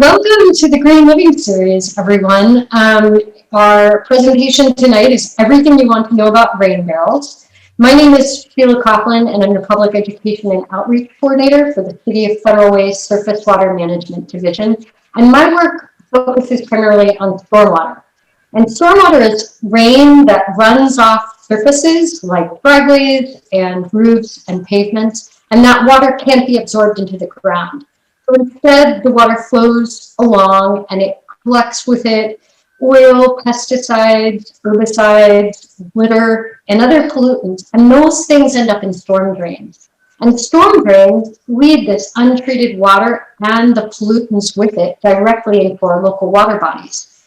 Welcome to the Green Living Series, everyone. Our presentation tonight is everything you want to know about rain barrels. My name is Sheila Coughlin, and I'm the Public Education and Outreach Coordinator for the City of Federal Way's Surface Water Management Division. And my work focuses primarily on stormwater. And stormwater is rain that runs off surfaces like driveways and roofs and pavements, and that water can't be absorbed into the ground. So instead, the water flows along and it collects with it oil, pesticides, herbicides, litter, and other pollutants. And those things end up in storm drains. And storm drains lead this untreated water and the pollutants with it directly into our local water bodies.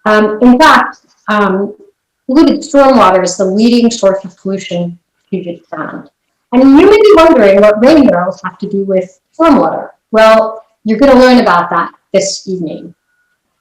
In fact, polluted stormwater is the leading source of pollution in Puget Sound. And you may be wondering what rain barrels have to do with stormwater. Well, you're going to learn about that this evening.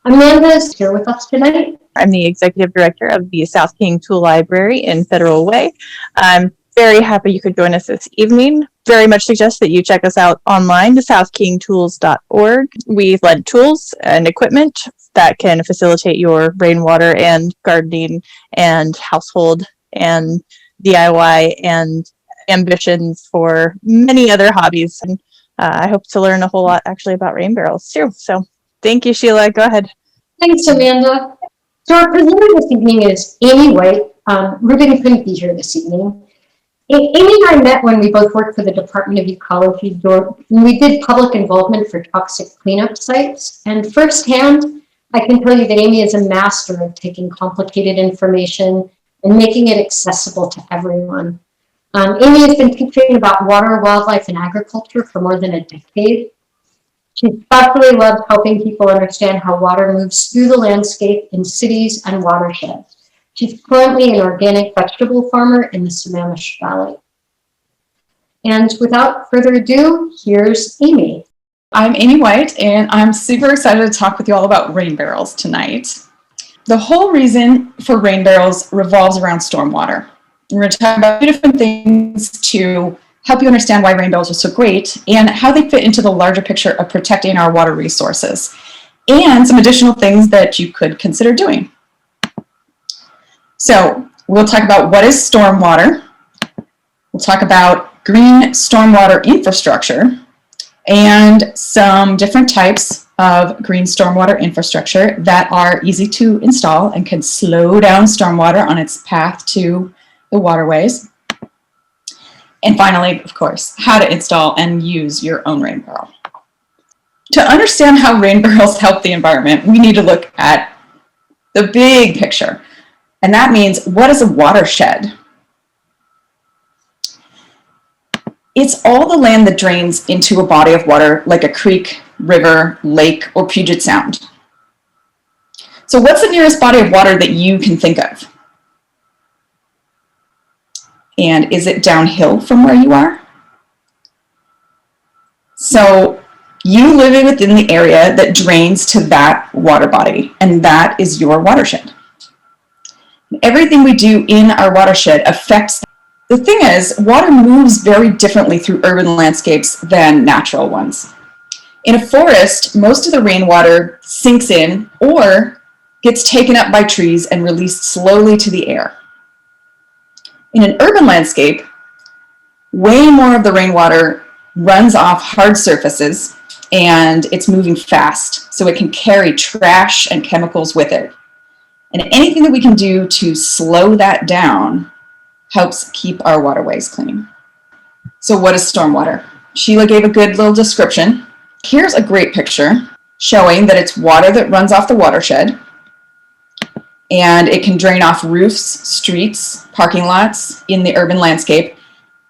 Amanda's here with us tonight. I'm the Executive Director of the South King Tool Library in Federal Way. I'm very happy you could join us this evening. Very much suggest that you check us out online, southkingtools.org. We lend tools and equipment that can facilitate your rainwater and gardening and household and DIY and ambitions for many other hobbies. And I hope to learn a whole lot actually about rain barrels too. So thank you, Sheila. Go ahead. Thanks, Amanda. So our presenter this evening is Amy White. Ruben couldn't be here this evening. Amy and I met when we both worked for the Department of Ecology. We did public involvement for toxic cleanup sites. And firsthand, I can tell you that Amy is a master of taking complicated information and making it accessible to everyone. Amy has been teaching about water, wildlife, and agriculture for more than a decade. She especially loves helping people understand how water moves through the landscape in cities and watersheds. She's currently an organic vegetable farmer in the Sammamish Valley. And without further ado, here's Amy. I'm Amy White, and I'm super excited to talk with you all about rain barrels tonight. The whole reason for rain barrels revolves around stormwater. We're going to talk about 2 different things to help you understand why rain barrels are so great and how they fit into the larger picture of protecting our water resources, and some additional things that you could consider doing. So we'll talk about what is stormwater. We'll talk about green stormwater infrastructure and some different types of green stormwater infrastructure that are easy to install and can slow down stormwater on its path to the waterways. And finally, of course, how to install and use your own rain barrel. To understand how rain barrels help the environment, we need to look at the big picture. And that means, what is a watershed? It's all the land that drains into a body of water like a creek, river, lake, or Puget Sound. So what's the nearest body of water that you can think of? And is it downhill from where you are? So you live within the area that drains to that water body, and that is your watershed. Everything we do in our watershed affects. The thing is, water moves very differently through urban landscapes than natural ones. In a forest, most of the rainwater sinks in or gets taken up by trees and released slowly to the air. In an urban landscape, way more of the rainwater runs off hard surfaces and it's moving fast, so it can carry trash and chemicals with it. And anything that we can do to slow that down helps keep our waterways clean. So what is stormwater? Sheila gave a good little description. Here's a great picture showing that it's water that runs off the watershed, and it can drain off roofs, streets, parking lots in the urban landscape,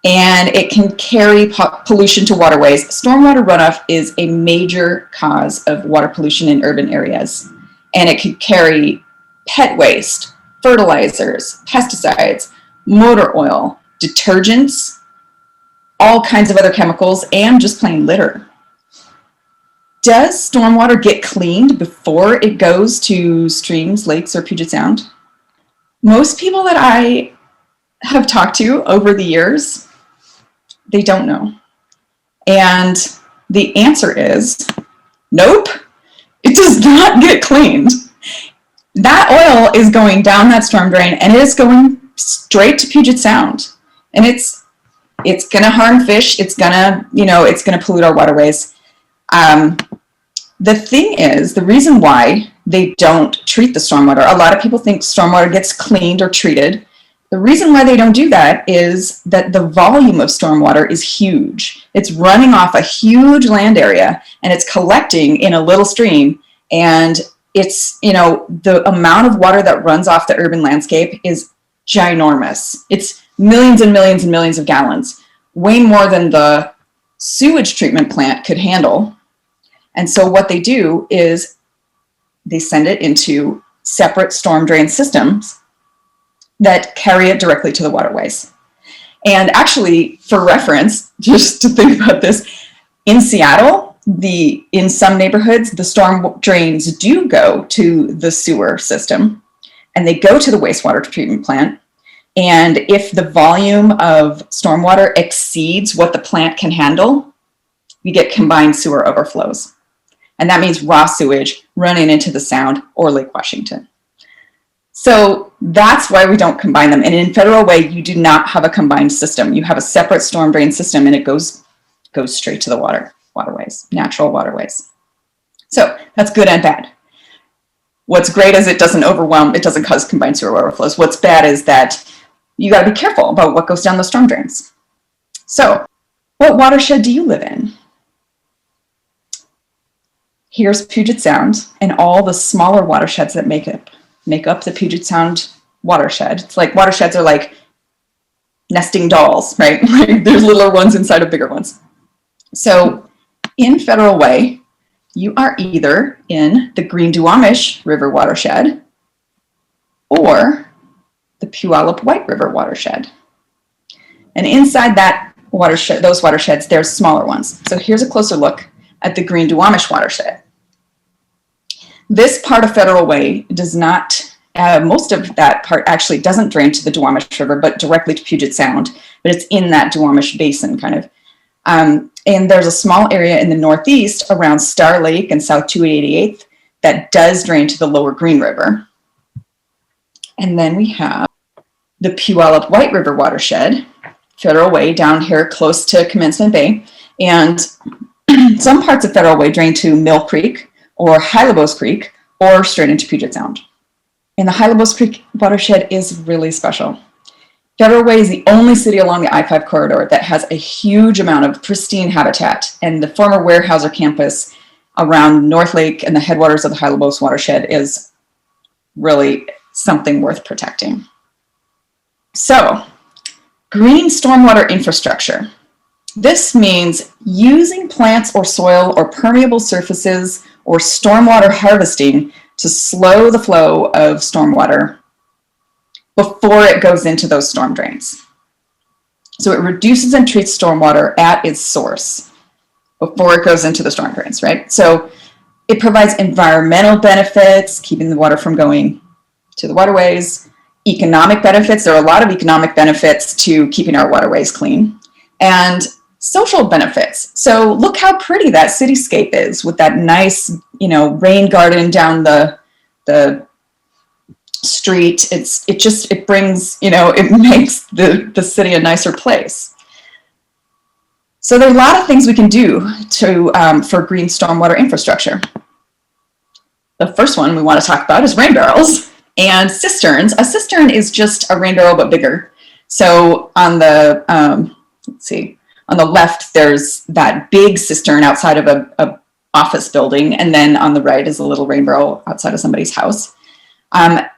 and it can carry pollution to waterways. Stormwater runoff is a major cause of water pollution in urban areas, and it can carry pet waste, fertilizers, pesticides, motor oil, detergents, all kinds of other chemicals, and just plain litter. Does stormwater get cleaned before it goes to streams, lakes, or Puget Sound? Most people that I have talked to over the years, they don't know. And the answer is nope. does not get cleaned, that oil is going down that storm drain and it is going straight to Puget Sound. And it's going to harm fish. It's going to, it's going to pollute our waterways. The thing is, the reason why they don't treat the stormwater, a lot of people think stormwater gets cleaned or treated. The reason why they don't do that is that the volume of stormwater is huge. It's running off a huge land area and it's collecting in a little stream. And it's, the amount of water that runs off the urban landscape is ginormous. It's millions and millions and millions of gallons, way more than the sewage treatment plant could handle. And so what they do is they send it into separate storm drain systems that carry it directly to the waterways. And actually, for reference, just to think about this, in Seattle, in some neighborhoods, the storm drains do go to the sewer system and they go to the wastewater treatment plant. And if the volume of stormwater exceeds what the plant can handle, we get combined sewer overflows. And that means raw sewage running into the Sound or Lake Washington. So that's why we don't combine them. And in Federal Way, you do not have a combined system. You have a separate storm drain system and it goes straight to the waterways, natural waterways. So that's good and bad. What's great is it doesn't overwhelm, it doesn't cause combined sewer overflows. What's bad is that you got to be careful about what goes down the storm drains. So what watershed do you live in? Here's Puget Sound and all the smaller watersheds that make up the Puget Sound watershed. It's like watersheds are like nesting dolls, right? There's littler ones inside of bigger ones. So in Federal Way, you are either in the Green Duwamish River watershed or the Puyallup White River watershed. And inside that watershed, those watersheds, there's smaller ones. So here's a closer look at the Green Duwamish watershed. This part of Federal Way does not, most of that part actually doesn't drain to the Duwamish River, but directly to Puget Sound, but it's in that Duwamish basin kind of. And there's a small area in the northeast around Star Lake and South 288th that does drain to the lower Green River. And then we have the Puyallup White River watershed, Federal Way down here close to Commencement Bay. And some parts of Federal Way drain to Mill Creek or Hylebos Creek or straight into Puget Sound. And the Hylebos Creek watershed is really special. Federal Way is the only city along the I-5 corridor that has a huge amount of pristine habitat, and the former Weyerhaeuser campus around North Lake and the headwaters of the Hylebos watershed is really something worth protecting. So, green stormwater infrastructure. This means using plants or soil or permeable surfaces or stormwater harvesting to slow the flow of stormwater before it goes into those storm drains. So it reduces and treats stormwater at its source before it goes into the storm drains, right? So it provides environmental benefits, keeping the water from going to the waterways, economic benefits. There are a lot of economic benefits to keeping our waterways clean, and social benefits. So look how pretty that cityscape is with that nice, rain garden down the street. It brings, it makes the city a nicer place. So there are a lot of things we can do for green stormwater infrastructure. The first one we want to talk about is rain barrels and cisterns. A cistern is just a rain barrel but bigger. So on the on the left, there's that big cistern outside of a office building, and then on the right is a little rain barrel outside of somebody's house.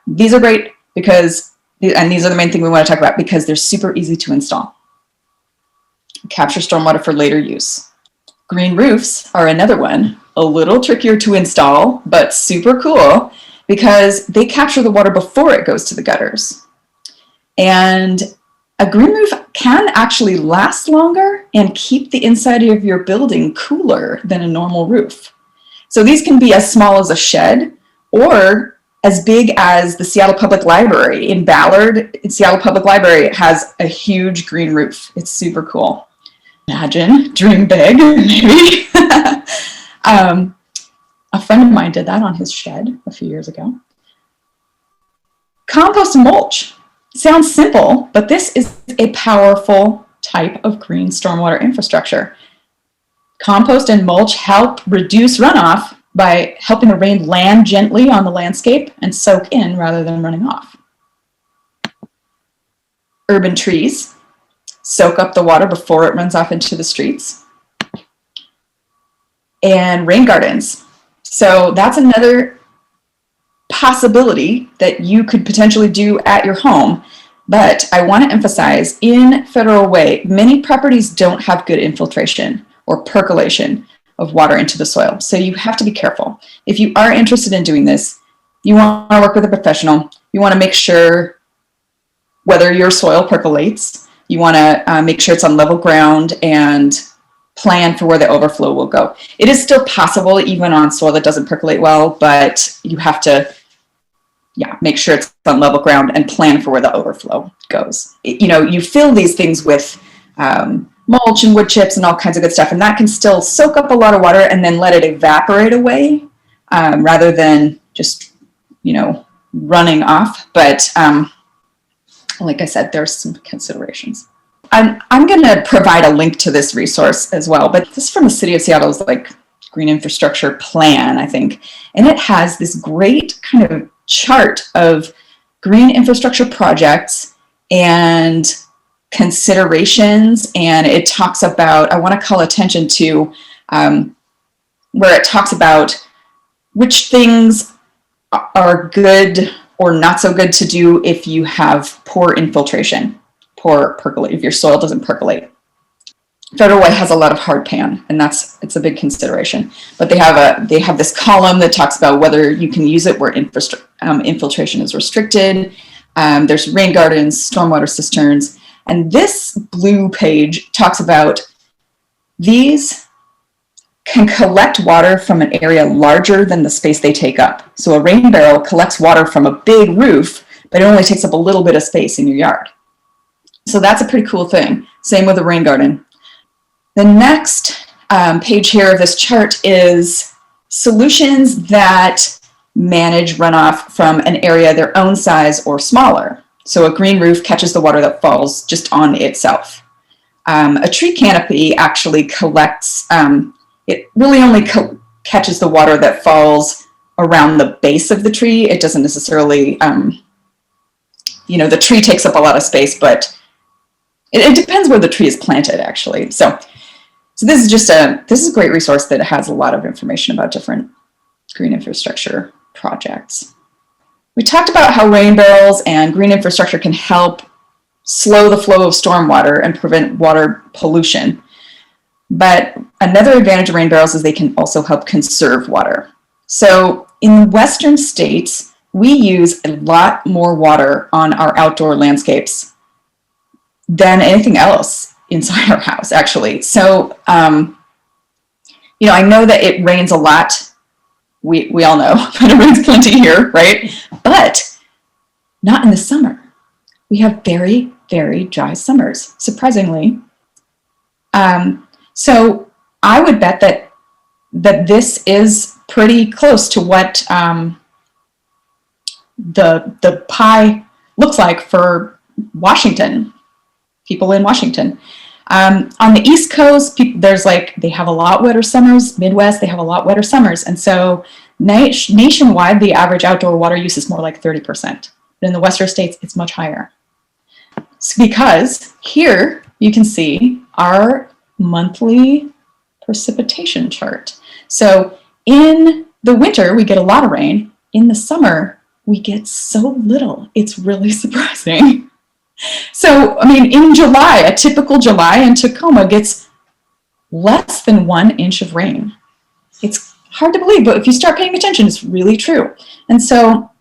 These are great because, and these are the main thing we want to talk about, because they're super easy to install. Capture stormwater for later use. Green roofs are another one, a little trickier to install, but super cool because they capture the water before it goes to the gutters. And a green roof can actually last longer and keep the inside of your building cooler than a normal roof. So these can be as small as a shed or as big as the Seattle Public Library. In Ballard, Seattle Public Library has a huge green roof. It's super cool. Imagine, dream big, maybe. A friend of mine did that on his shed a few years ago. Compost and mulch. Sounds simple, but this is a powerful type of green stormwater infrastructure. Compost and mulch help reduce runoff by helping the rain land gently on the landscape and soak in rather than running off. Urban trees soak up the water before it runs off into the streets. And rain gardens. So that's another possibility that you could potentially do at your home. But I want to emphasize, in Federal Way, many properties don't have good infiltration or percolation of water into the soil. So you have to be careful. If you are interested in doing this, you want to work with a professional. You want to make sure whether your soil percolates. You want to make sure it's on level ground and plan for where the overflow will go. It is still possible even on soil that doesn't percolate well, but you have to make sure it's on level ground and plan for where the overflow goes. You fill these things with mulch and wood chips and all kinds of good stuff, and that can still soak up a lot of water and then let it evaporate away rather than just, running off. But like I said, there's some considerations. I'm going to provide a link to this resource as well, but this is from the City of Seattle's Green Infrastructure Plan, I think, and it has this great kind of chart of green infrastructure projects and considerations, and it talks about, I want to call attention to where it talks about which things are good or not so good to do if you have poor infiltration, poor percolate, if your soil doesn't percolate. Federal Way has a lot of hard pan, and it's a big consideration. But they have this column that talks about whether you can use it where infiltration is restricted. There's rain gardens, stormwater cisterns, and this blue page talks about these can collect water from an area larger than the space they take up. So a rain barrel collects water from a big roof, but it only takes up a little bit of space in your yard. So that's a pretty cool thing. Same with a rain garden. The next page here of this chart is solutions that manage runoff from an area their own size or smaller. So a green roof catches the water that falls just on itself. A tree canopy actually collects, it really only catches the water that falls around the base of the tree. It doesn't necessarily, the tree takes up a lot of space, but it depends where the tree is planted actually. So this is a great resource that has a lot of information about different green infrastructure projects. We talked about how rain barrels and green infrastructure can help slow the flow of stormwater and prevent water pollution. But another advantage of rain barrels is they can also help conserve water. So in western states, we use a lot more water on our outdoor landscapes than anything else inside our house, actually. So, I know that it rains a lot. We all know that it rains plenty here, right? But not in the summer. We have very, very dry summers, surprisingly. So I would bet that this is pretty close to what the pie looks like for Washington, people in Washington. On the East Coast, they have a lot wetter summers. Midwest, they have a lot wetter summers. And so nationwide, the average outdoor water use is more like 30%. But in the Western states, it's much higher. It's because here you can see our monthly precipitation chart. So in the winter, we get a lot of rain. In the summer, we get so little. It's really surprising. So, in July, a typical July in Tacoma gets less than 1 inch of rain. It's hard to believe, but if you start paying attention, it's really true. And so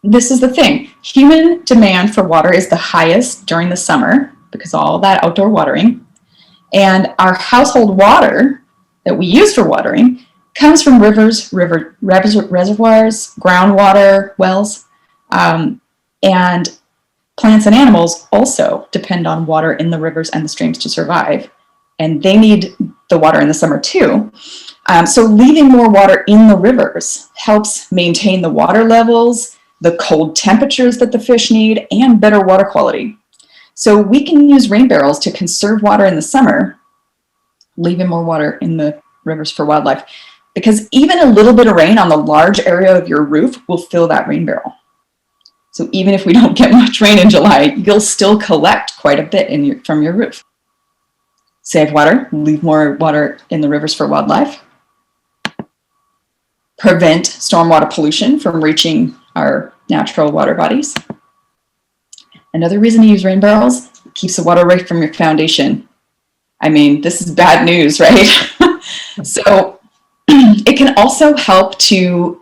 this is the thing. Human demand for water is the highest during the summer because of all that outdoor watering. And our household water that we use for watering comes from rivers, reservoirs, groundwater, wells, and plants and animals also depend on water in the rivers and the streams to survive, and they need the water in the summer too. So leaving more water in the rivers helps maintain the water levels, the cold temperatures that the fish need, and better water quality. So we can use rain barrels to conserve water in the summer, leaving more water in the rivers for wildlife, because even a little bit of rain on the large area of your roof will fill that rain barrel. So even if we don't get much rain in July, you'll still collect quite a bit from your roof. Save water, leave more water in the rivers for wildlife. Prevent stormwater pollution from reaching our natural water bodies. Another reason to use rain barrels, keeps the water away from your foundation. I mean, this is bad news, right? So it can also help to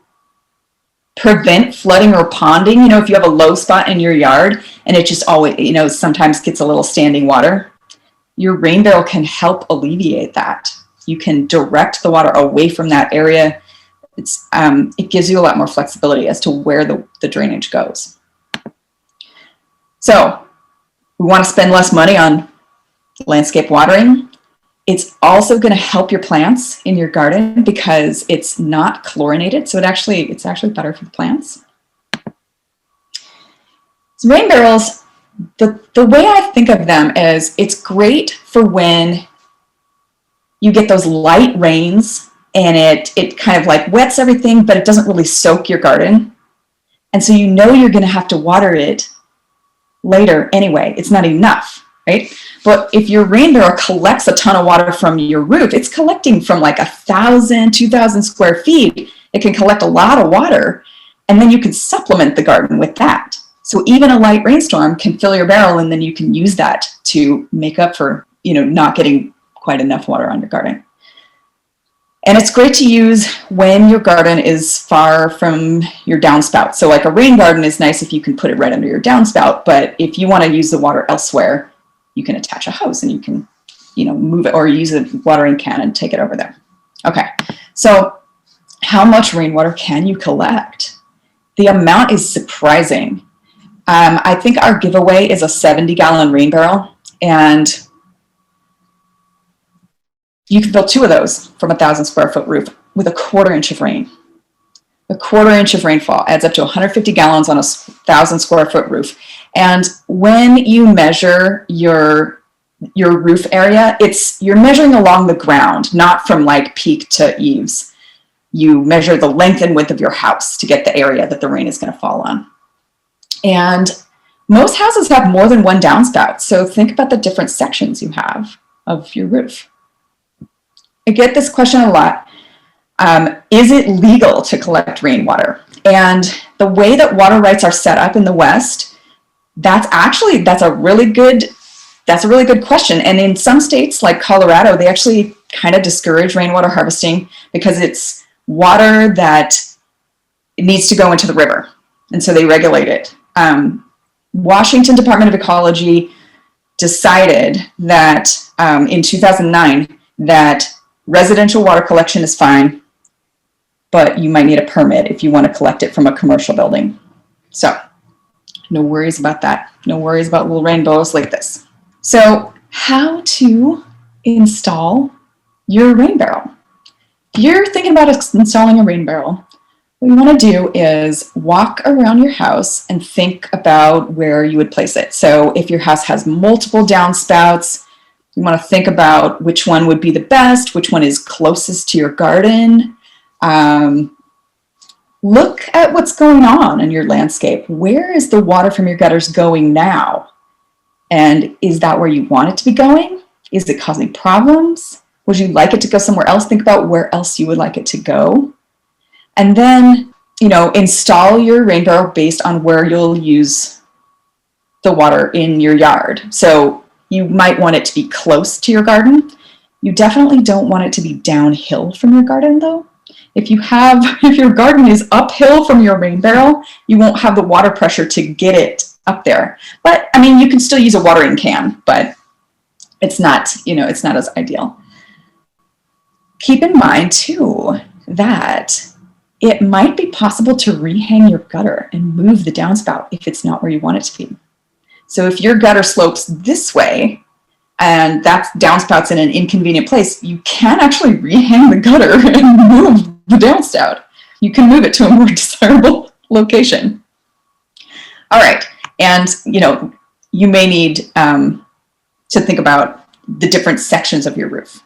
prevent flooding or ponding. You know, if you have a low spot in your yard and it just always, you know, sometimes gets a little standing water, your rain barrel can help alleviate that. You can direct the water away from that area. It gives you a lot more flexibility as to where the drainage goes. So we want to spend less money on landscape watering. It's also going to help your plants in your garden because it's not chlorinated. So it's actually better for the plants. So rain barrels, the way I think of them is it's great for when you get those light rains and it kind of like wets everything, but it doesn't really soak your garden. And so you know you're going to have to water it later anyway. It's not enough, right? But if your rain barrel collects a ton of water from your roof, it's collecting from like 1,000, 2,000 square feet. It can collect a lot of water, and then you can supplement the garden with that. So even a light rainstorm can fill your barrel, and then you can use that to make up for, you know, not getting quite enough water on your garden. And it's great to use when your garden is far from your downspout. So like a rain garden is nice if you can put it right under your downspout, but if you want to use the water elsewhere, you can attach a hose and you can, you know, move it or use a watering can and take it over there. Okay, so how much rainwater can you collect? The amount is surprising. I think our giveaway is a 70-gallon rain barrel, and you can fill 2 of those from a 1,000 square foot roof with a 1/4 inch of rain. A 1/4 inch of rainfall adds up to 150 gallons on a 1,000 square foot roof. And when you measure your roof area, you're measuring along the ground, not from like peak to eaves. You measure the length and width of your house to get the area that the rain is going to fall on. And most houses have more than one downspout. So think about the different sections you have of your roof. I get this question a lot. Is it legal to collect rainwater? And the way that water rights are set up in the West, that's a really good question. And in some states like Colorado, they actually kind of discourage rainwater harvesting because it's water that needs to go into the river. And so they regulate it. Washington Department of Ecology decided that in 2009 that residential water collection is fine, but you might need a permit if you want to collect it from a commercial building. So no worries about that. No worries about little rainbows like this. So how to install your rain barrel. If you're thinking about installing a rain barrel, what you want to do is walk around your house and think about where you would place it. So if your house has multiple downspouts, you want to think about which one would be the best, which one is closest to your garden. Look at what's going on in your landscape. Where is the water from your gutters going now? And is that where you want it to be going? Is it causing problems? Would you like it to go somewhere else? Think about where else you would like it to go. And then, you know, install your rain barrel based on where you'll use the water in your yard. So you might want it to be close to your garden. You definitely don't want it to be downhill from your garden though. If your garden is uphill from your rain barrel, you won't have the water pressure to get it up there. But I mean, you can still use a watering can, but it's not as ideal. Keep in mind too that it might be possible to rehang your gutter and move the downspout if it's not where you want it to be. So if your gutter slopes this way, and that downspouts in an inconvenient place, you can actually rehang the gutter and move the downspout. You can move it to a more desirable location. All right, and you may need to think about the different sections of your roof.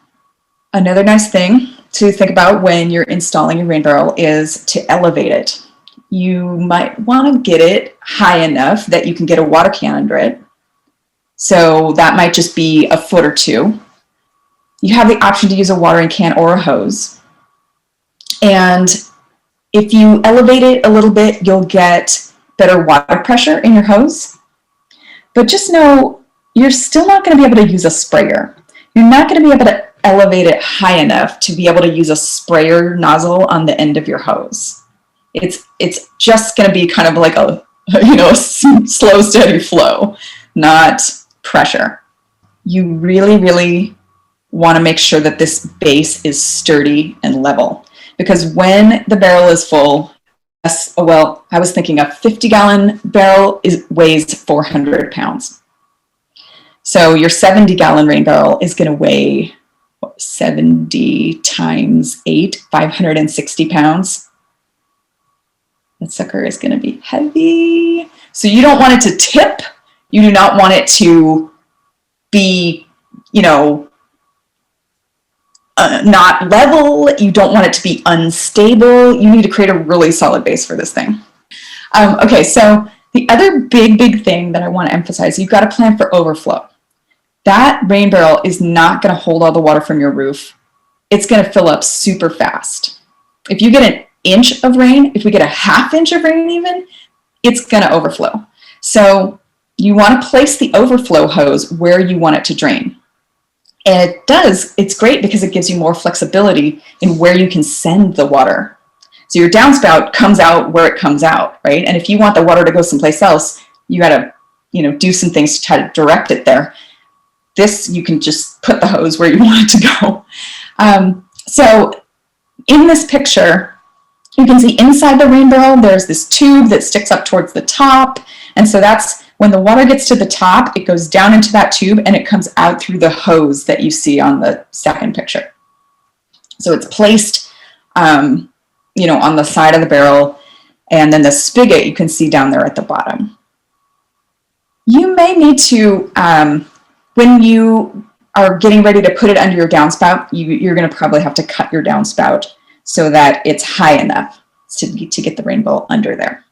Another nice thing to think about when you're installing a rain barrel is to elevate it. You might want to get it high enough that you can get a water can under it. So that might just be a foot or two. You have the option to use a watering can or a hose. And if you elevate it a little bit, you'll get better water pressure in your hose. But just know you're still not going to be able to use a sprayer. You're not going to be able to elevate it high enough to be able to use a sprayer nozzle on the end of your hose. It's just going to be kind of like a slow, steady flow, not pressure. You really, really want to make sure that this base is sturdy and level, because when the barrel is full, I was thinking a 50-gallon barrel weighs 400 pounds. So your 70-gallon rain barrel is going to weigh 70 times 8, 560 pounds. That sucker is going to be heavy. So you don't want it to tip. You do not want it to be, not level. You don't want it to be unstable. You need to create a really solid base for this thing. Okay, so the other big thing that I want to emphasize, you've got to plan for overflow. That rain barrel is not going to hold all the water from your roof. It's going to fill up super fast. If you get an inch of rain, if we get a half inch of rain even, it's going to overflow. So you want to place the overflow hose where you want it to drain. And it's great because it gives you more flexibility in where you can send the water. So your downspout comes out where it comes out, right? And if you want the water to go someplace else, you got to, do some things to try to direct it there. This, you can just put the hose where you want it to go. So in this picture, you can see inside the rain barrel, there's this tube that sticks up towards the top. And so that's when the water gets to the top, it goes down into that tube and it comes out through the hose that you see on the second picture. So it's placed, on the side of the barrel, and then the spigot you can see down there at the bottom. You may need to, when you are getting ready to put it under your downspout, you're going to probably have to cut your downspout so that it's high enough to get the rain barrel under there.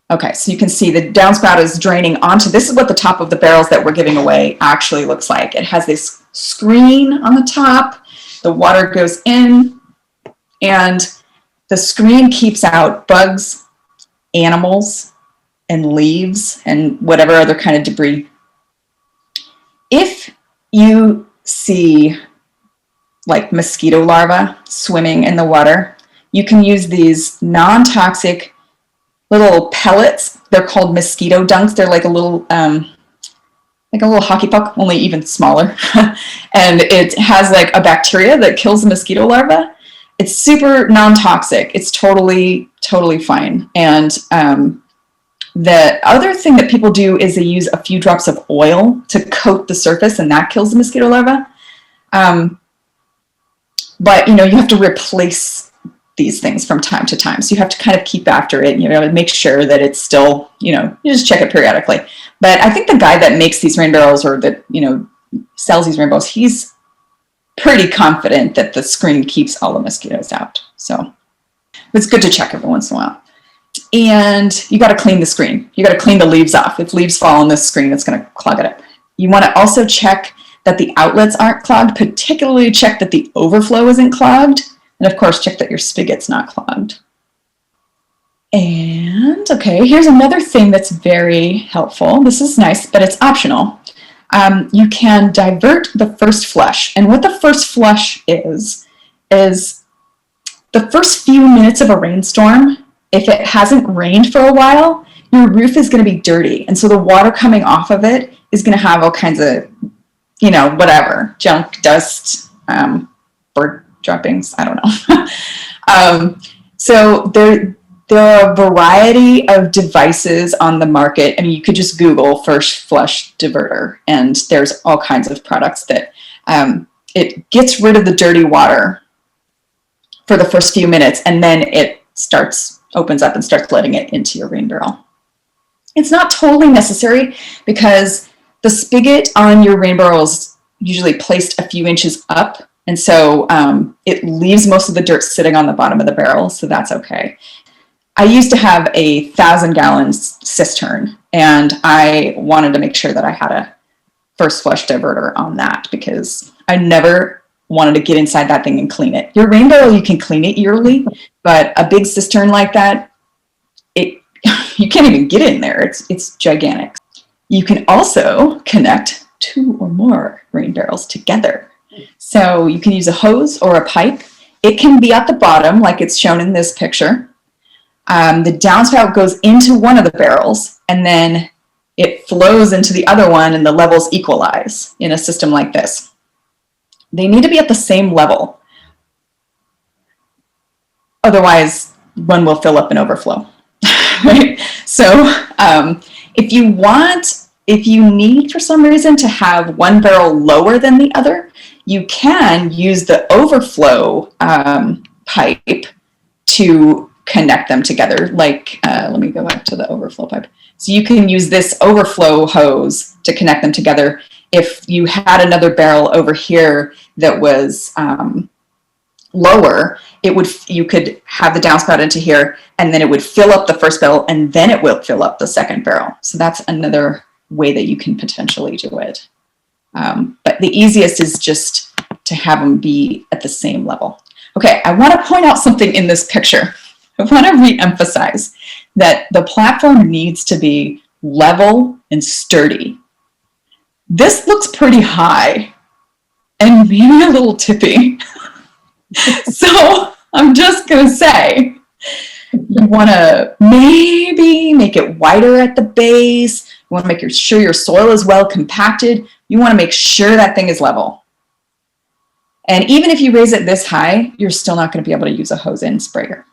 Okay, so you can see the downspout is draining onto, this is what the top of the barrels that we're giving away actually looks like. It has this screen on the top, the water goes in, and the screen keeps out bugs, animals, and leaves, and whatever other kind of debris. If you see like mosquito larvae swimming in the water, you can use these non-toxic little pellets. They're called mosquito dunks. They're like a little hockey puck, only even smaller. And it has like a bacteria that kills the mosquito larva. It's super non-toxic. It's totally fine. And the other thing that people do is they use a few drops of oil to coat the surface, and that kills the mosquito larva. But you have to replace these things from time to time. So you have to kind of keep after it, make sure that it's still, you just check it periodically. But I think the guy that makes these rain barrels, or that, sells these rain barrels, he's pretty confident that the screen keeps all the mosquitoes out. So it's good to check every once in a while. And you got to clean the screen. You got to clean the leaves off. If leaves fall on this screen, it's going to clog it up. You want to also check that the outlets aren't clogged, particularly check that the overflow isn't clogged. And of course, check that your spigot's not clogged. And okay, here's another thing that's very helpful. This is nice, but it's optional. You can divert the first flush. And what the first flush is the first few minutes of a rainstorm, if it hasn't rained for a while, your roof is going to be dirty. And so the water coming off of it is going to have all kinds of, whatever, junk, dust, bird droppings, I don't know. So There are a variety of devices on the market. I mean, you could just Google first flush diverter, and there's all kinds of products that it gets rid of the dirty water for the first few minutes, and then it opens up and starts letting it into your rain barrel. It's not totally necessary because the spigot on your rain barrel is usually placed a few inches up, and so it leaves most of the dirt sitting on the bottom of the barrel, so that's okay. I used to have a 1,000-gallon cistern, and I wanted to make sure that I had a first flush diverter on that because I never wanted to get inside that thing and clean it. Your rain barrel, you can clean it yearly, but a big cistern like that, you can't even get in there. It's gigantic. You can also connect 2 or more rain barrels together. So you can use a hose or a pipe. It can be at the bottom like it's shown in this picture. The downspout goes into one of the barrels, and then it flows into the other one, and the levels equalize in a system like this. They need to be at the same level. Otherwise, one will fill up and overflow. Right? So if you need for some reason to have one barrel lower than the other, you can use the overflow pipe to connect them together. Like, let me go back to the overflow pipe. So you can use this overflow hose to connect them together. If you had another barrel over here that was lower, you could have the downspout into here, and then it would fill up the first barrel, and then it will fill up the second barrel. So that's another way that you can potentially do it. But the easiest is just to have them be at the same level. Okay, I want to point out something in this picture. I want to re-emphasize that the platform needs to be level and sturdy. This looks pretty high and maybe a little tippy. So I'm just going to say, you want to maybe make it wider at the base. You want to make sure your soil is well compacted. You want to make sure that thing is level. And even if you raise it this high, you're still not going to be able to use a hose-in sprayer.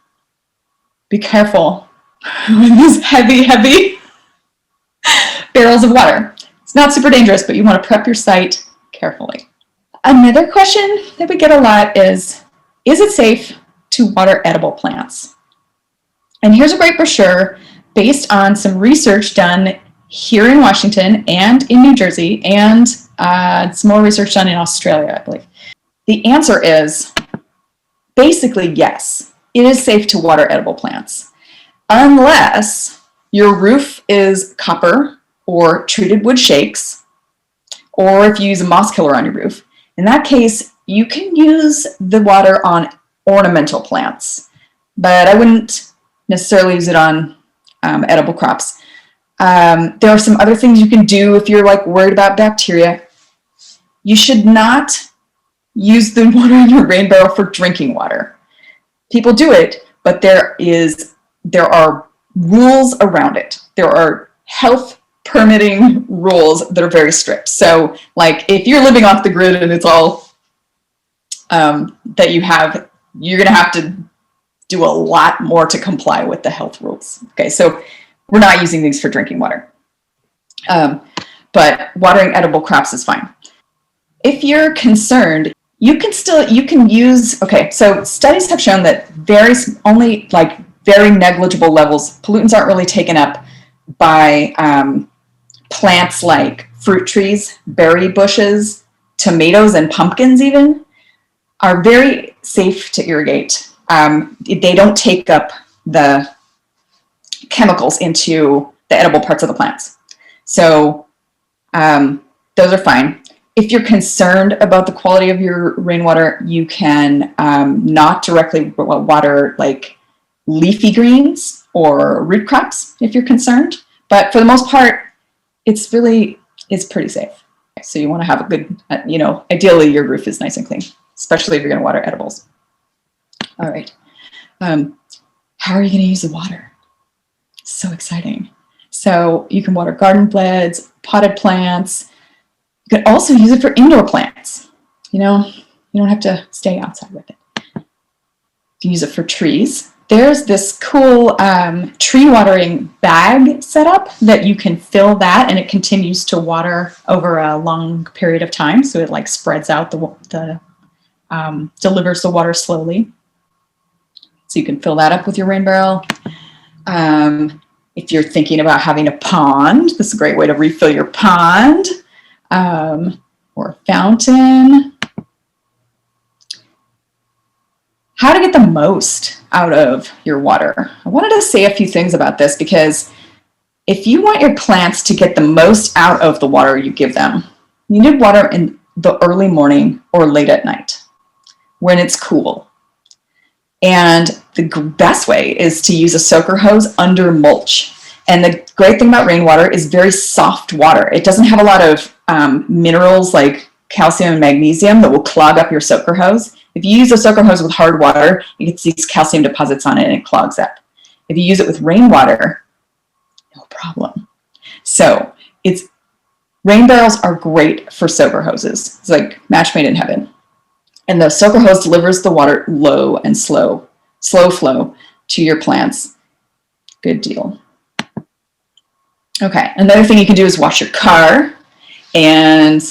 Be careful with these heavy barrels of water. It's not super dangerous, but you want to prep your site carefully. Another question that we get a lot is it safe to water edible plants? And here's a great brochure based on some research done here in Washington and in New Jersey, and some more research done in Australia, I believe. The answer is basically yes. It is safe to water edible plants, unless your roof is copper or treated wood shakes, or if you use a moss killer on your roof. In that case, you can use the water on ornamental plants, but I wouldn't necessarily use it on edible crops. There are some other things you can do if you're worried about bacteria. You should not use the water in your rain barrel for drinking water. People do it, but there are rules around it. There are health permitting rules that are very strict. So if you're living off the grid and it's all that you have, you're going to have to do a lot more to comply with the health rules. Okay, so we're not using these for drinking water. But watering edible crops is fine. If you're concerned, you can use, so studies have shown that only very negligible levels, pollutants aren't really taken up by plants like fruit trees, berry bushes, tomatoes, and pumpkins even, are very safe to irrigate. They don't take up the chemicals into the edible parts of the plants. So those are fine. If you're concerned about the quality of your rainwater, you can not directly water leafy greens or root crops if you're concerned. But for the most part, it's pretty safe. So you want to have a good, ideally your roof is nice and clean, especially if you're going to water edibles. All right. How are you going to use the water? So exciting. So you can water garden beds, potted plants. You can also use it for indoor plants. You don't have to stay outside with it. You can use it for trees. there's this cool tree watering bag setup that you can fill that, and it continues to water over a long period of time. So it like spreads out delivers the water slowly. So you can fill that up with your rain barrel. If you're thinking about having a pond, this is a great way to refill your pond, or a fountain. How to get the most out of your water. I wanted to say a few things about this because if you want your plants to get the most out of the water you give them, you need water in the early morning or late at night when it's cool. And the best way is to use a soaker hose under mulch. And the great thing about rainwater is very soft water. It doesn't have a lot of minerals like calcium and magnesium that will clog up your soaker hose. If you use a soaker hose with hard water, it gets these calcium deposits on it and it clogs up. If you use it with rainwater, no problem. So rain barrels are great for soaker hoses. It's like match made in heaven. And the soaker hose delivers the water low and slow flow to your plants. Good deal. Okay, another thing you can do is wash your car. And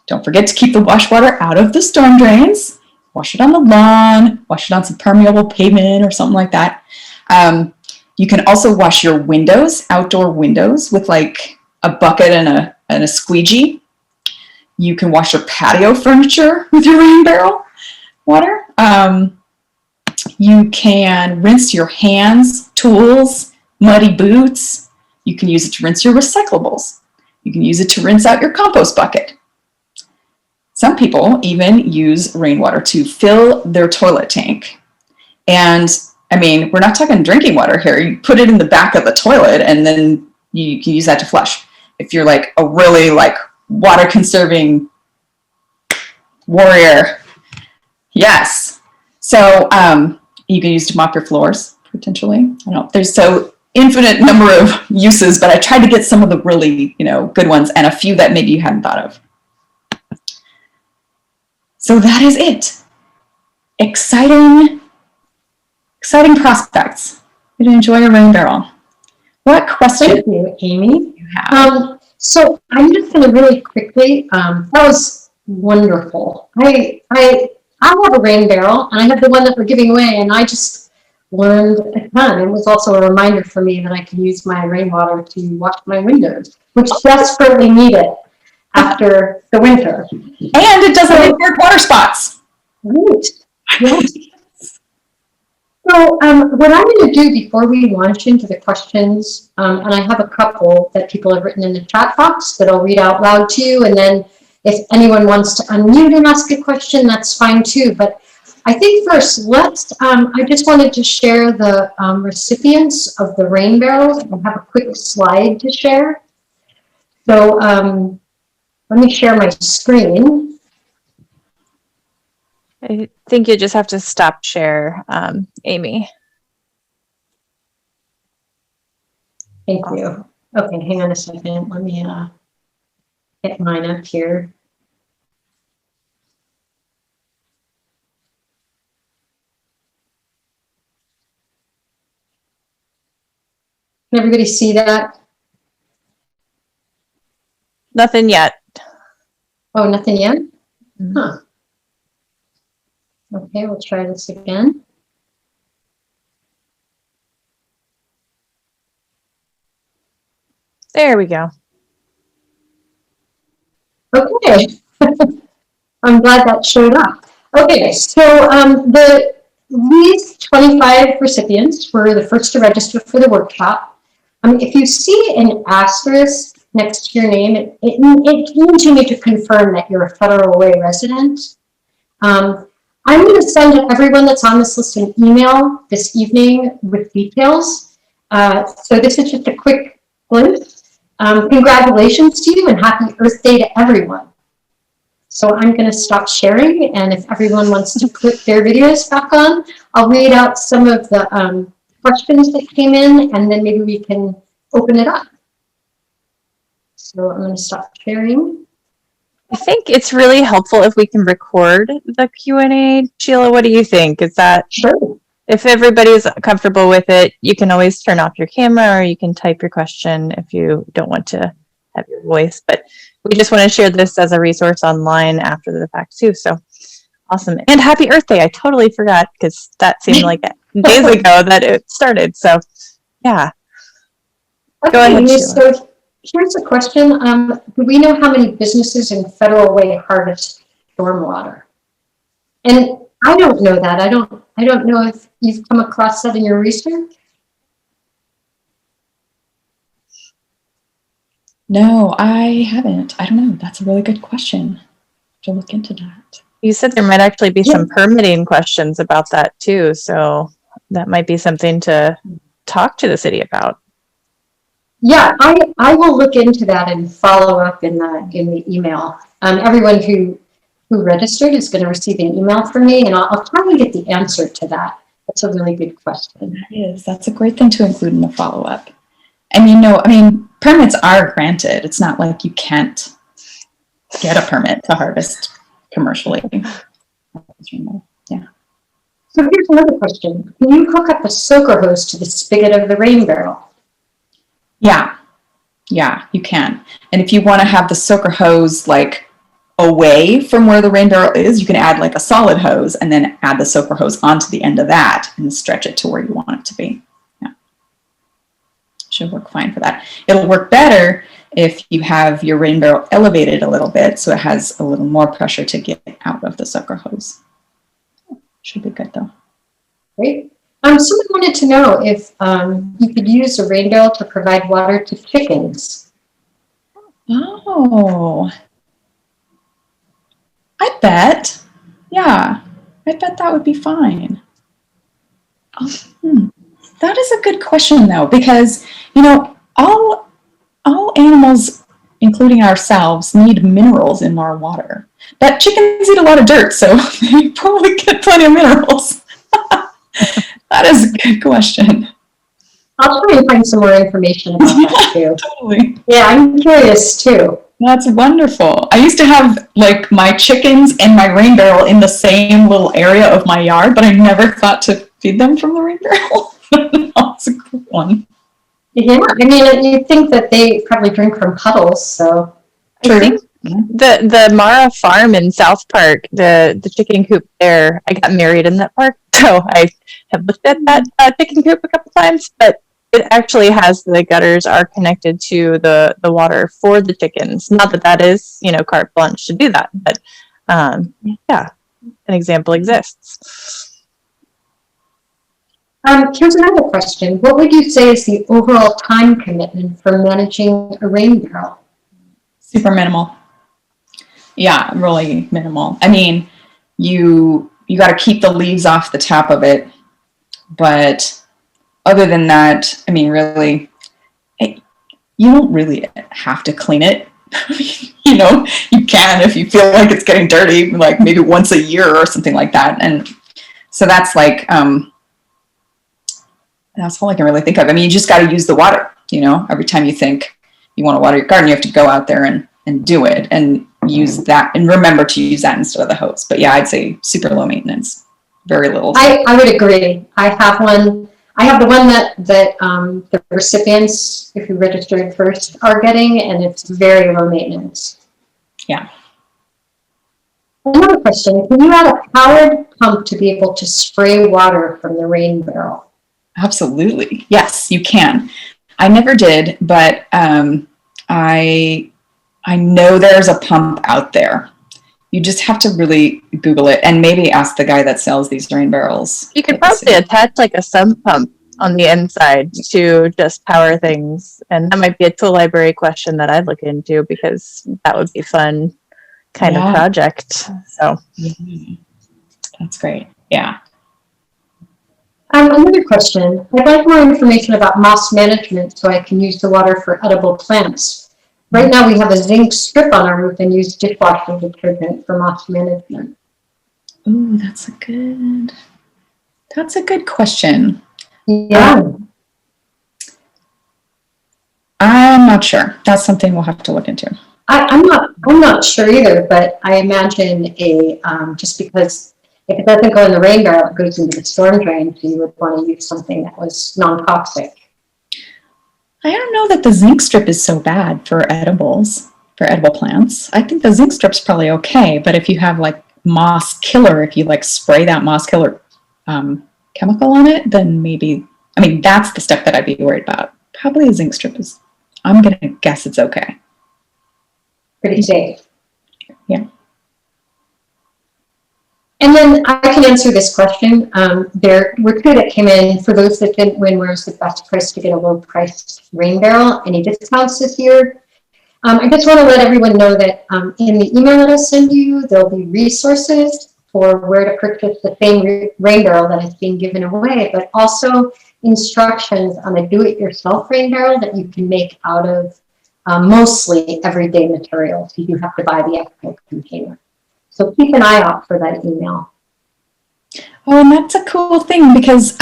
don't forget to keep the wash water out of the storm drains. Wash it on the lawn, wash it on some permeable pavement or something like that. You can also wash your windows, outdoor windows, with like a bucket and a squeegee. You can wash your patio furniture with your rain barrel water. You can rinse your hands, tools, muddy boots. You can use it to rinse your recyclables. You can use it to rinse out your compost bucket. Some people even use rainwater to fill their toilet tank. And I mean, we're not talking drinking water here. You put it in the back of the toilet and then you can use that to flush. If you're like a really like water conserving warrior, yes. So you can use it to mop your floors potentially. I don't know. There's so infinite number of uses, but I tried to get some of the really, good ones and a few that maybe you hadn't thought of. So that is it. Exciting prospects. You to enjoy a rain barrel. What question? Thank you, Amy. Do you have? So I'm just going to really quickly. That was wonderful. I have a rain barrel, and I have the one that we're giving away, and I just learned a ton. It was also a reminder for me that I can use my rainwater to wash my windows, which desperately need it after the winter. And it doesn't import water spots. Right. Yes. So what I'm going to do before we launch into the questions, and I have a couple that people have written in the chat box that I'll read out loud to you, and then if anyone wants to unmute and ask a question, that's fine too. But I think first, I just wanted to share the recipients of the rain barrels. I have a quick slide to share. So let me share my screen. I think you just have to stop share, Amy. Thank you. Okay, hang on a second. Let me get mine up here. Can everybody see that? Nothing yet. Oh, nothing yet? Mm-hmm. Huh. Okay, we'll try this again. There we go. Okay. I'm glad that showed up. Okay, so these 25 recipients were the first to register for the workshop. If you see an asterisk next to your name, it means you need to confirm that you're a Federal Way resident. I'm going to send everyone that's on this list an email this evening with details. So this is just a quick glimpse. Congratulations to you and happy Earth Day to everyone. So I'm going to stop sharing, and if everyone wants to put their videos back on, I'll read out some of the questions that came in, and then maybe we can open it up. So I'm going to stop sharing. I think it's really helpful if we can record the Q&A. Sheila, what do you think? Is that Sure. if everybody's comfortable with it, you can always turn off your camera or you can type your question if you don't want to have your voice. But we just want to share this as a resource online after the fact too. So awesome. And happy Earth Day. I totally forgot because that seemed like days ago that it started. So yeah. Go ahead, Okay, Sheila. so here's a question. Do we know how many businesses in Federal Way harvest stormwater? And I don't know that. I don't know if you've come across that in your research. No, I haven't. I don't know. That's a really good question. I have to look into that. You said there might actually be some permitting questions about that too. So that might be something to talk to the city about. Yeah, I will look into that and follow up in the email. Everyone who registered is going to receive an email from me, and I'll try to get the answer to that. That's a really good question. That is. That's a great thing to include in the follow-up. And permits are granted. It's not like you can't get a permit to harvest commercially. Yeah. So here's another question. Can you hook up a soaker hose to the spigot of the rain barrel? Yeah, you can. And if you want to have the soaker hose like away from where the rain barrel is, you can add like a solid hose and then add the soaker hose onto the end of that and stretch it to where you want it to be. Yeah. Should work fine for that. It'll work better if you have your rain barrel elevated a little bit so it has a little more pressure to get out of the soaker hose. Should be good though. Great. Someone wanted to know if you could use a rain barrel to provide water to chickens. Oh, I bet. Yeah, I bet that would be fine. That is a good question though, because all animals, including ourselves, need minerals in our water. But chickens eat a lot of dirt, so they probably get plenty of minerals. That is a good question. I'll try and find some more information about that too. Totally. Yeah, I'm curious too. That's wonderful. I used to have like my chickens and my rain barrel in the same little area of my yard, but I never thought to feed them from the rain barrel. That's a good one. Yeah, you think that they probably drink from puddles, so. True. I think the Mara Farm in South Park, the chicken coop there, I got married in that park, so I have looked at that chicken coop a couple times, but it actually has the gutters are connected to the water for the chickens. Not that is, carte blanche to do that, but yeah, an example exists. Here's another question. What would you say is the overall time commitment for managing a rain barrel? Super minimal. Yeah, really minimal. You got to keep the leaves off the top of it, but other than that, really, you don't really have to clean it. You can if you feel like it's getting dirty, like maybe once a year or something like that. And so that's like, that's all I can really think of. You just got to use the water, every time you think you want to water your garden, you have to go out there and do it and use that and remember to use that instead of the hose. But yeah, I'd say super low maintenance, very little. I would agree. I have one. I have the one that the recipients, if you registered first, are getting, and it's very low maintenance. Yeah. Another question, can you add a powered pump to be able to spray water from the rain barrel? Absolutely. Yes, you can. I never did, but I know there's a pump out there. You just have to really Google it and maybe ask the guy that sells these rain barrels. You could probably attach like a sump pump on the inside to just power things. And that might be a tool library question that I'd look into because that would be fun kind of project. So that's great. Yeah. Another question. I'd like more information about moss management so I can use the water for edible plants. Right now we have a zinc strip on our roof and use dishwashing detergent for moss management. Ooh, that's a good question. Yeah. I'm not sure. That's something we'll have to look into. I'm not sure either, but I imagine just because If it doesn't go in the rain barrel, it goes into the storm drain, so you would want to use something that was non-toxic. I don't know that the zinc strip is so bad for edible plants. I think the zinc strip's probably okay, but if you have like moss killer, if you like spray that moss killer chemical on it, then maybe, I mean, that's the stuff that I'd be worried about. Probably a zinc strip is, I'm going to guess it's okay. Pretty safe. Yeah. And then I can answer this question. There were two that came in. For those that didn't win, where's the best price to get a low-priced rain barrel? Any discounts this year? I just want to let everyone know that in the email that I'll send you, there'll be resources for where to purchase the same rain barrel that is being given away, but also instructions on a do-it-yourself rain barrel that you can make out of mostly everyday materials. You do have to buy the actual container. So keep an eye out for that email. Oh, and that's a cool thing because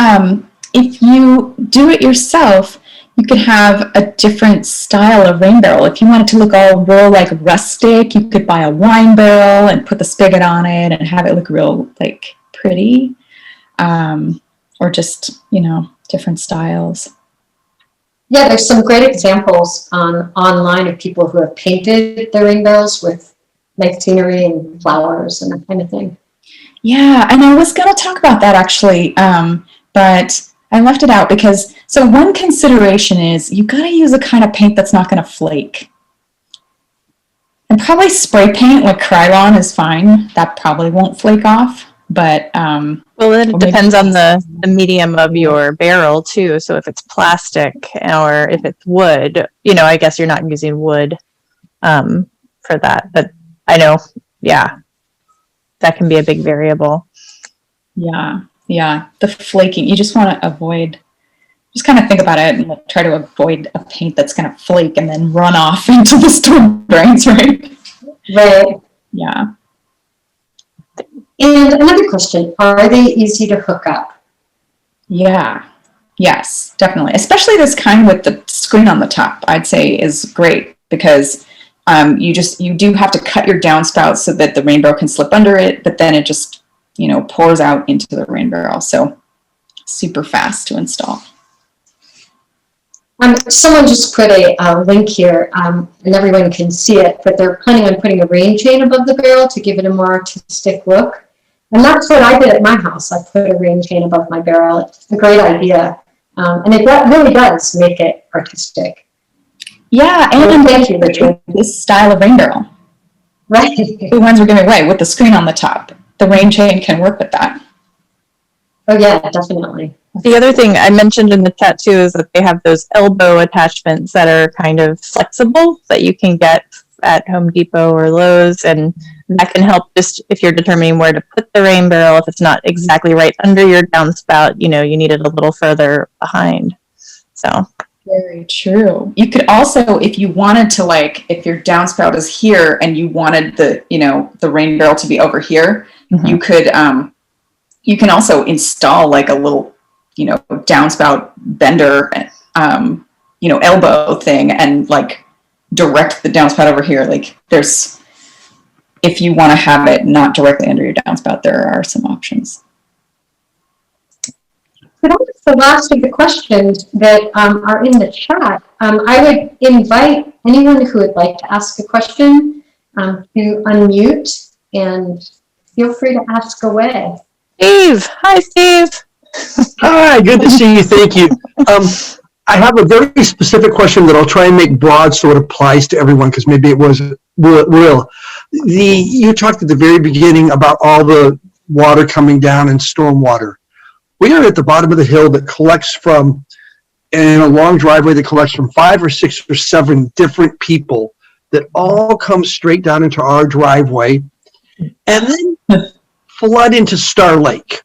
if you do it yourself, you could have a different style of rain barrel. If you wanted to look all real like rustic, you could buy a wine barrel and put the spigot on it and have it look real like pretty, or just, you know, different styles. Yeah, there's some great examples online of people who have painted their rain barrels with nice scenery and flowers and that kind of thing. Yeah, and I was going to talk about that actually, but I left it out because, so one consideration is you got to use a kind of paint that's not going to flake. And probably spray paint like Krylon is fine. That probably won't flake off, but... well, then it depends on the medium of your barrel too. So if it's plastic or if it's wood, you know, I guess you're not using wood for that. But I know, yeah, that can be a big variable. Yeah, yeah. The flaking, you just want to avoid, just kind of think about it and try to avoid a paint that's going to flake and then run off into the storm drains, right? Right. Yeah. And another question, are they easy to hook up? Yeah. Yes, definitely. Especially this kind with the screen on the top, I'd say is great because you do have to cut your downspout so that the rain barrel can slip under it, but then it just, you know, pours out into the rain barrel. So super fast to install. Someone just put a link here, and everyone can see it, but they're planning on putting a rain chain above the barrel to give it a more artistic look. And that's what I did at my house. I put a rain chain above my barrel. It's a great idea. And it really does make it artistic. Yeah, and thank you, Richard. This style of rain barrel. Right. The ones we're giving away with the screen on the top. The rain chain can work with that. Oh yeah, definitely. The other thing I mentioned in the chat too is that they have those elbow attachments that are kind of flexible that you can get at Home Depot or Lowe's, and that can help just if you're determining where to put the rain barrel. If it's not exactly right under your downspout, you know, you need it a little further behind. So very true. You could also, if you wanted to, like, if your downspout is here and you wanted the, you know, the rain barrel to be over here, you could, you can also install like a little, you know, downspout bender, you know, elbow thing and like direct the downspout over here. Like there's, if you want to have it not directly under your downspout, there are some options. So that was the last of the questions that are in the chat. I would invite anyone who would like to ask a question to unmute and feel free to ask away. Steve, hi Steve. Hi, good to see you. Thank you. I have a very specific question that I'll try and make broad so it applies to everyone because maybe it will. You talked at the very beginning about all the water coming down and stormwater. We are at the bottom of the hill that collects from, in a long driveway that collects from 5 or 6 or 7 different people that all come straight down into our driveway and then flood into Star Lake.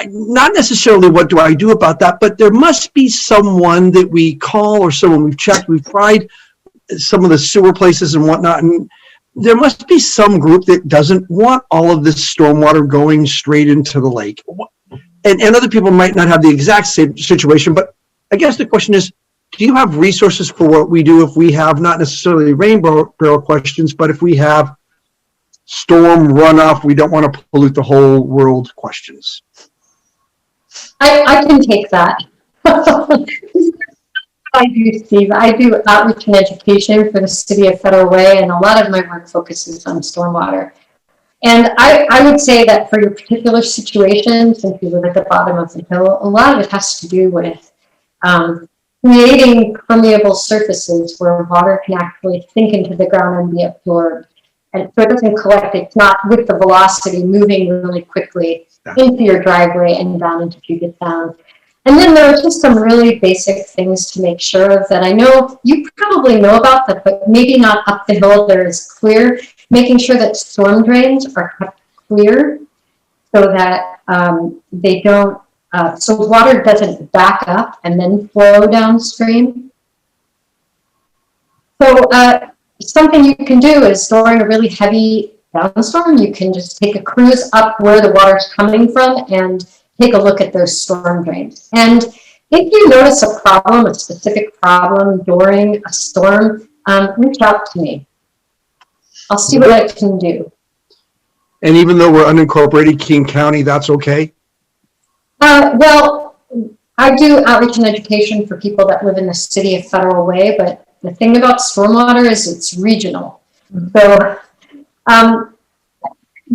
Not necessarily what do I do about that, but there must be someone that we call or someone we've checked. We've tried some of the sewer places and whatnot, and there must be some group that doesn't want all of this stormwater going straight into the lake. And other people might not have the exact same situation, but I guess the question is, do you have resources for what we do if we have not necessarily rain barrel questions, but if we have storm runoff, we don't want to pollute the whole world questions. I can take that. I do, Steve. I do outreach and education for the city of Federal Way, and a lot of my work focuses on stormwater. And I would say that for your particular situation, since you live at the bottom of the hill, a lot of it has to do with creating permeable surfaces where water can actually sink into the ground and be absorbed. And so it doesn't collect, it's not with the velocity moving really quickly into your driveway and down into Puget Sound. And then there are just some really basic things to make sure of that I know you probably know about, but maybe not up the hill they're as clear. Making sure that storm drains are kept clear so that they don't, so water doesn't back up and then flow downstream. So something you can do is during a really heavy downstorm, you can just take a cruise up where the water's coming from and take a look at those storm drains. And if you notice a problem, a specific problem during a storm, reach out to me. I'll see what I can do. And even though we're unincorporated King County, that's okay? Well, I do outreach and education for people that live in the city of Federal Way, but the thing about stormwater is it's regional. So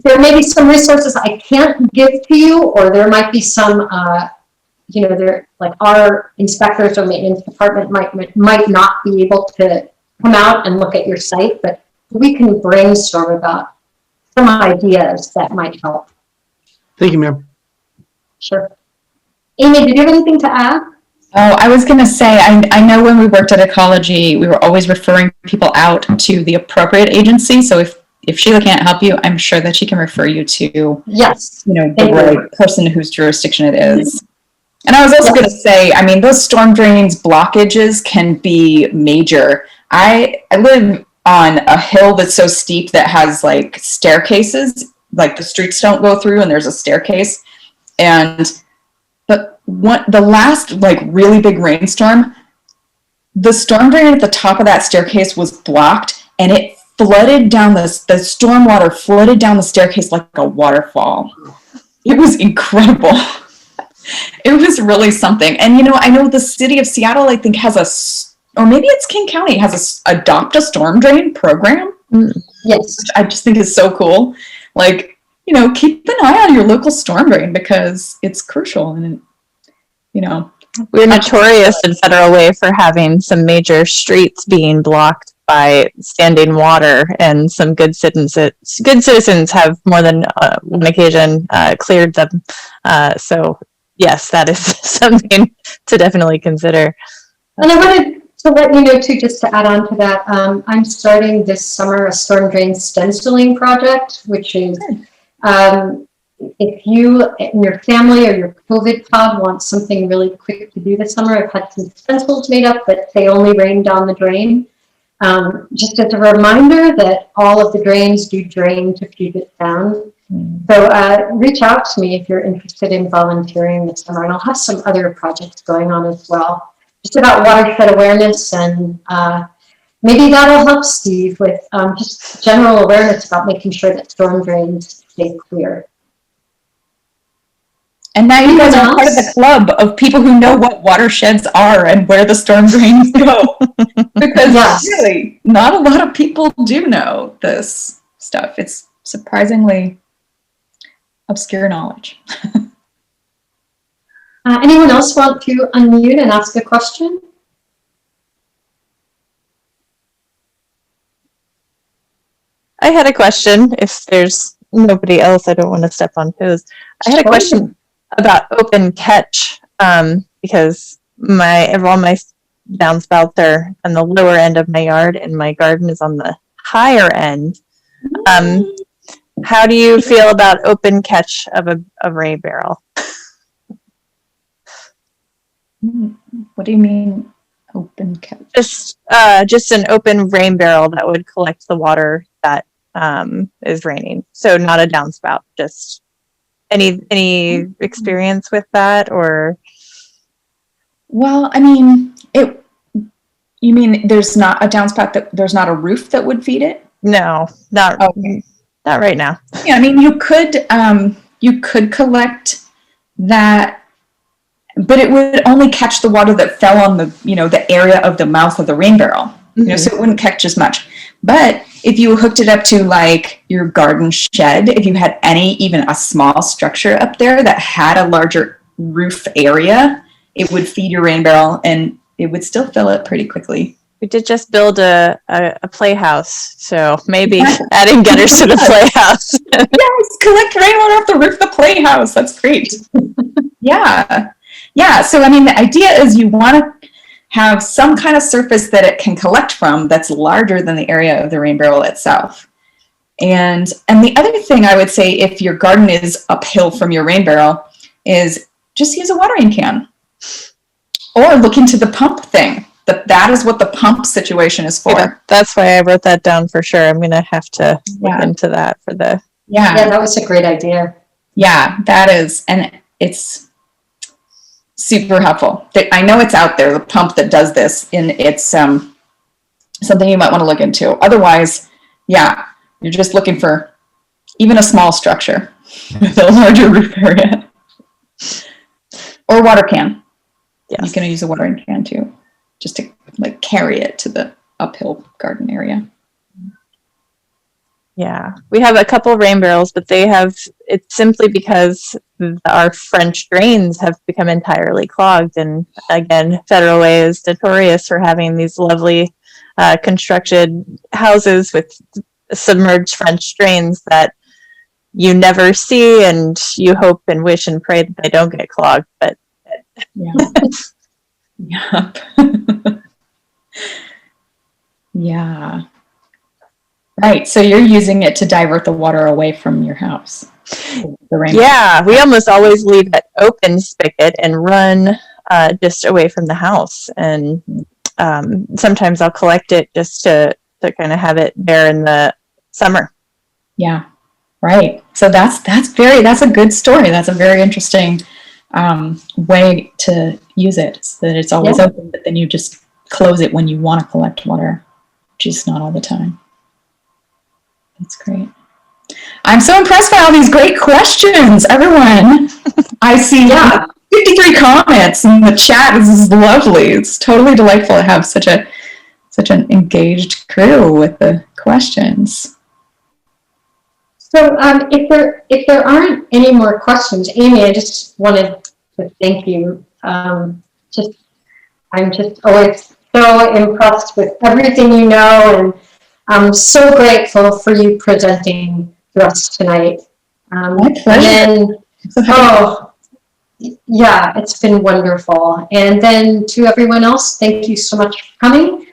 there may be some resources I can't give to you, or there might be some, there like our inspectors or maintenance department might not be able to come out and look at your site, but we can brainstorm about some ideas that might help. Thank you, ma'am. Sure. Amy, did you have anything to add? Oh, I was going to say, I know when we worked at Ecology, we were always referring people out to the appropriate agency. So if Sheila can't help you, I'm sure that she can refer you to, yes, the right person whose jurisdiction it is. And I was also going to say, I mean, those storm drains blockages can be major. I live on a hill that's so steep that has like staircases, like the streets don't go through and there's a staircase. But the last like really big rainstorm, the storm drain at the top of that staircase was blocked and it flooded down the stormwater flooded down the staircase like a waterfall. It was incredible. It was really something. And I know the city of Seattle, I think, has or maybe it's King County, has a adopt a storm drain program. Yes. Which I just think is so cool. Like, keep an eye on your local storm drain because it's crucial. And, we're notorious in Federal Way for having some major streets being blocked by standing water, and some good citizens have more than one occasion cleared them. So yes, that is something to definitely consider. And I wanted to let you know too, just to add on to that, I'm starting this summer a storm drain stenciling project, which is if you and your family or your COVID pod want something really quick to do this summer, I've had some stencils made up that say only rain down the drain. Just as a reminder that all of the drains do drain to Puget Sound. So reach out to me if you're interested in volunteering this summer, and I'll have some other projects going on as well, just about watershed awareness, and maybe that'll help Steve with just general awareness about making sure that storm drains stay clear. And now you guys are part of the club of people who know what watersheds are and where the storm drains go. Because really, not a lot of people do know this stuff. It's surprisingly obscure knowledge. Anyone else want to unmute and ask a question? I had a question. If there's nobody else, I don't want to step on toes. I had a question about open catch, because all my downspouts are on the lower end of my yard and my garden is on the higher end. How do you feel about open catch of a rain barrel? What do you mean open catch? Just an open rain barrel that would collect the water that is raining. So not a downspout, just any experience with that, or? Well, I mean, you mean there's not a downspout, that there's not a roof that would feed it? No, not. Okay. Not right now. Yeah, I mean, you could collect that, but it would only catch the water that fell on the, the area of the mouth of the rain barrel. So it wouldn't catch as much. But if you hooked it up to like your garden shed, if you had even a small structure up there that had a larger roof area, it would feed your rain barrel and it would still fill it pretty quickly. We did just build a playhouse, so maybe adding gutters to the playhouse. Yes, collect rainwater off the roof of the playhouse. That's great. Yeah. So, I mean, the idea is you want to have some kind of surface that it can collect from that's larger than the area of the rain barrel itself. And the other thing I would say, if your garden is uphill from your rain barrel, is just use a watering can or look into the pump thing. That is what the pump situation is for. Yeah, that's why I wrote that down for sure. I'm going to have to look into that for the... Yeah, that was a great idea. Yeah, that is. And it's super helpful. I know it's out there, the pump that does this, and it's something you might want to look into. Otherwise, you're just looking for even a small structure with a larger roof area. Or water can. Yes. You can use a watering can too, just to like carry it to the uphill garden area. Yeah, we have a couple of rain barrels, but it's simply because our French drains have become entirely clogged. And again, Federal Way is notorious for having these lovely constructed houses with submerged French drains that you never see, and you hope and wish and pray that they don't get clogged. But yeah. Right, so you're using it to divert the water away from your house. Yeah, we almost always leave that open spigot and run just away from the house. And sometimes I'll collect it just to kind of have it there in the summer. Yeah, right. So that's a good story. That's a very interesting way to use it, so that it's always open, but then you just close it when you want to collect water, which is not all the time. That's great. I'm so impressed by all these great questions, everyone. I see 53 comments in the chat. This is lovely. It's totally delightful to have such an engaged crew with the questions. So if there aren't any more questions, Amy, I just wanted to thank you. I'm just always so impressed with everything you know, and I'm so grateful for you presenting to us tonight. My pleasure. Yeah, it's been wonderful. And then to everyone else, thank you so much for coming.